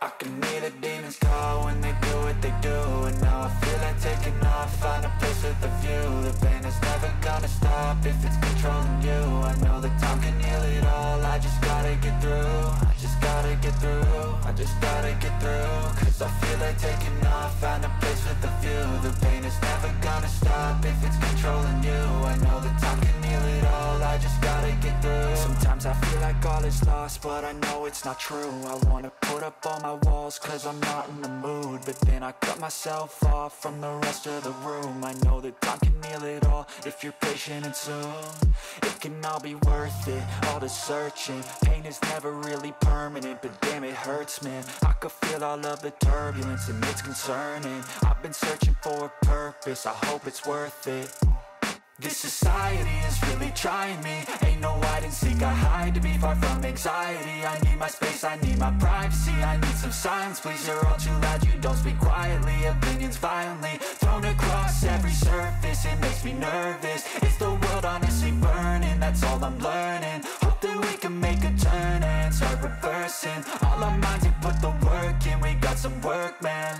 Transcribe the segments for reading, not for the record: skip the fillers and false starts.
I can hear the demons call when they do what they do. And now I feel like taking off, find a place with a view. The pain is never gonna stop if it's controlling you. I know that time can heal it all, I just gotta get through. I just gotta get through, I just gotta get through. Cause I feel like taking off, find a place with a view. The pain is never gonna stop if it's controlling you. I know that time can heal it all, I just gotta get through. Sometimes I feel like all is lost, but I know it's not true. I wanna put up all my walls cause I'm not in the mood, but then I cut myself off from the rest of the room. I know that time can heal it all if you're patient and soon it can all be worth it, all the searching. Pain is never really permanent, but damn it hurts, man. I could feel all of the turbulence and it's concerning. I've been searching for a purpose, I hope it's worth it. This society is really trying me. Ain't no hide and seek, I hide to be far from anxiety. I need my space, I need my privacy. I need some silence, please, you're all too loud. You don't speak quietly, opinions violently thrown across every surface. It makes me nervous, it's the world honestly burning. That's all I'm learning, hope that we can make a turn and start reversing. All our minds, we put the work in, we got some work, man.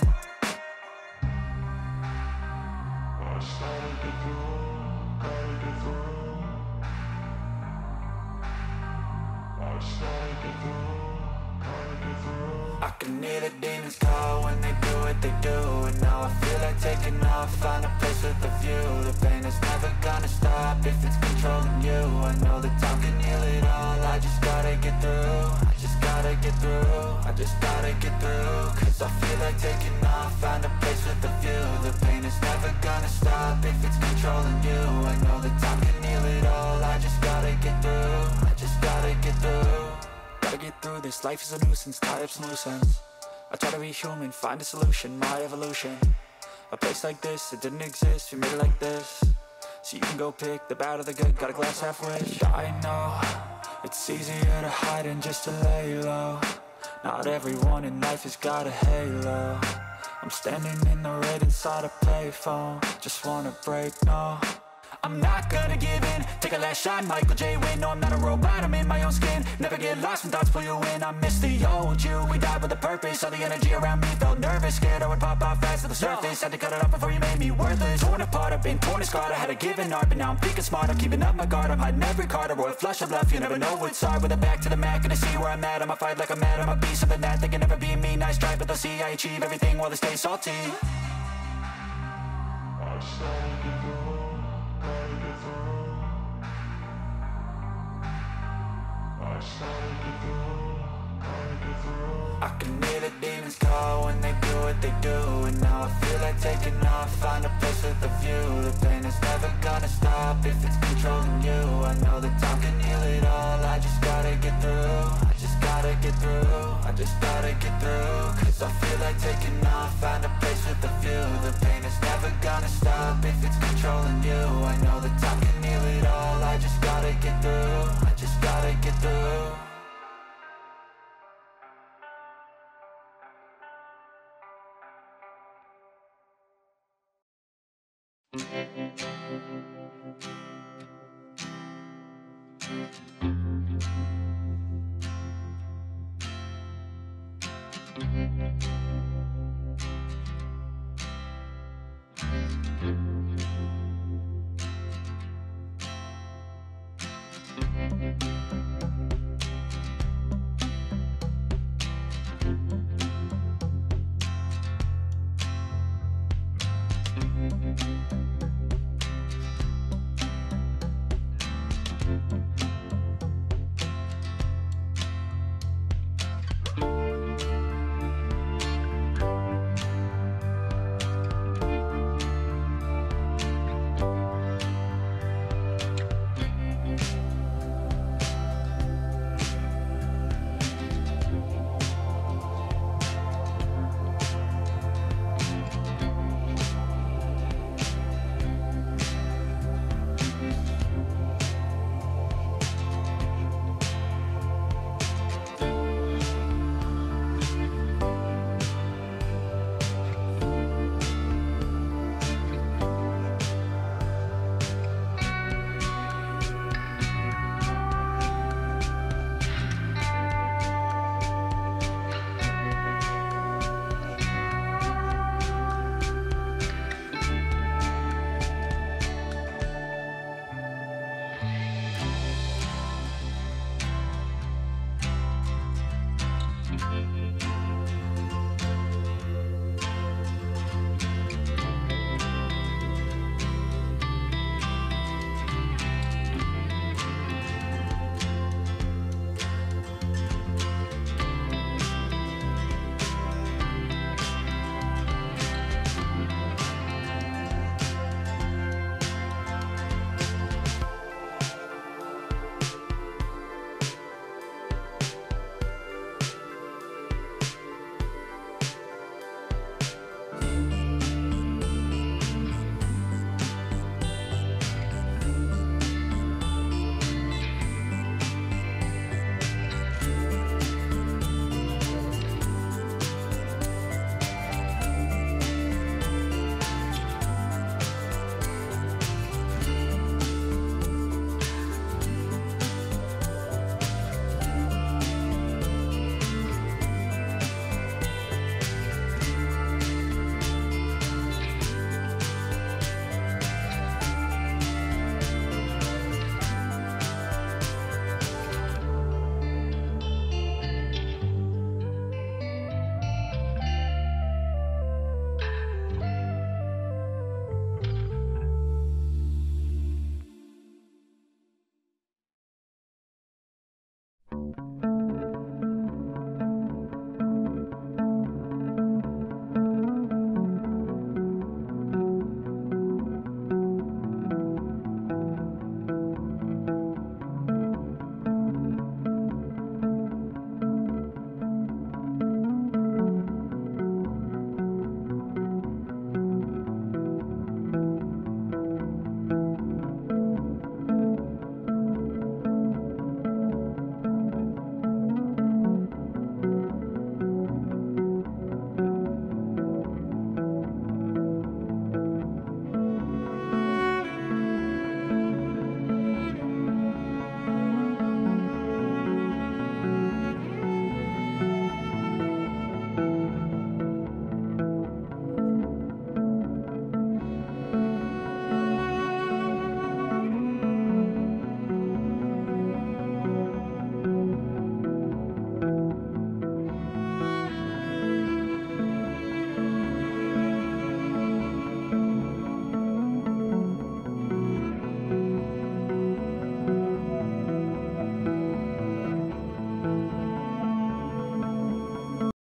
I can hear the demons call when they do what they do. And now I feel like taking off, find a place with a view. The pain is never gonna stop if it's controlling you. I know that time can heal it all, I just gotta get through. I just gotta get through, I just gotta get through. Cause I feel like taking off, find a place with a view. The pain is never gonna stop if it's controlling you. I know that time can heal it all, I just gotta get through. I just gotta get through. Gotta get through this, life is a nuisance, tie up some loose ends. I try to be human, find a solution, my evolution. A place like this, it didn't exist, we made it like this. So you can go pick the bad or the good, got a glass halfway. I know, it's easier to hide than just to lay low. Not everyone in life has got a halo. I'm standing in the red inside a payphone, just wanna break, no. I'm not gonna give in, take a last shot, Michael J. Win. No, I'm not a robot, I'm in my own skin. Never get lost when thoughts pull you in. I miss the old you, we died with a purpose. All the energy around me felt nervous, scared I would pop off fast to the surface. Had to cut it off before you made me worthless. Torn apart, I've been torn and scarred. I had a given art, but now I'm thinking smart. I'm keeping up my guard, I'm hiding every card. A royal flush of love, you never know what's hard. With a back to the mat, gonna see where I'm at. I'ma fight like I'm mad, I'ma be something that they can never be me. Nice try, but they'll see I achieve everything while they stay salty. I can hear the demons call when they do what they do. And now I feel like taking off, find a place with a view. The pain is never gonna stop if it's controlling you. I know that time can heal it all, I just gotta get through. I just gotta get through, I just gotta get through. Cause I feel like taking off, find a place with a view. The pain is never gonna stop if it's controlling you. I know that time can heal it all, I just gotta get through. I just gotta get through.